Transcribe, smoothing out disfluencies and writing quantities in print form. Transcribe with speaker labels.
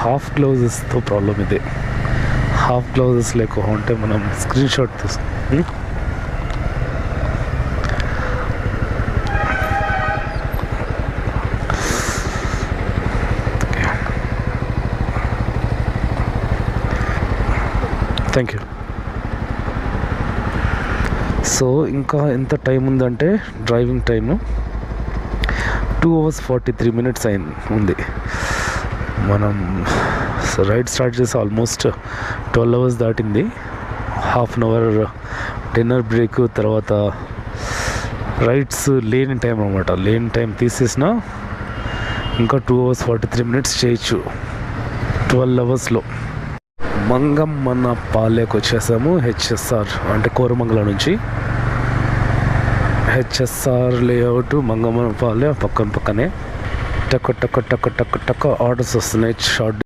Speaker 1: Half గ్లౌజెస్తో problem ఇదే. Half gloves లేకుంటే మనం స్క్రీన్ షాట్ తీసుకు థ్యాంక్ యూ. సో ఇంకా ఎంత టైం ఉందంటే డ్రైవింగ్ టైము 2 hours 43 minutes ఉంది. మనం రైడ్ స్టార్ట్ చేసి ఆల్మోస్ట్ 12 hours దాటింది. Half an hour dinner break తర్వాత రైడ్స్ లేని టైం అనమాట. లేని టైం తీసేసిన ఇంకా 2 hours 43 minutes చేయొచ్చు 12 hours. మంగమ్మన పాలెకు వచ్చేసాము. హెచ్ఎస్ఆర్ అంటే కోరమంగళ నుంచి హెచ్ఎస్ఆర్ లేఅవుట్ మంగమ్మన పాలె పక్కనే టక్ టక్ టక్ టక్ టక్ ఆర్డర్స్ వస్తున్నాయి. షార్ట్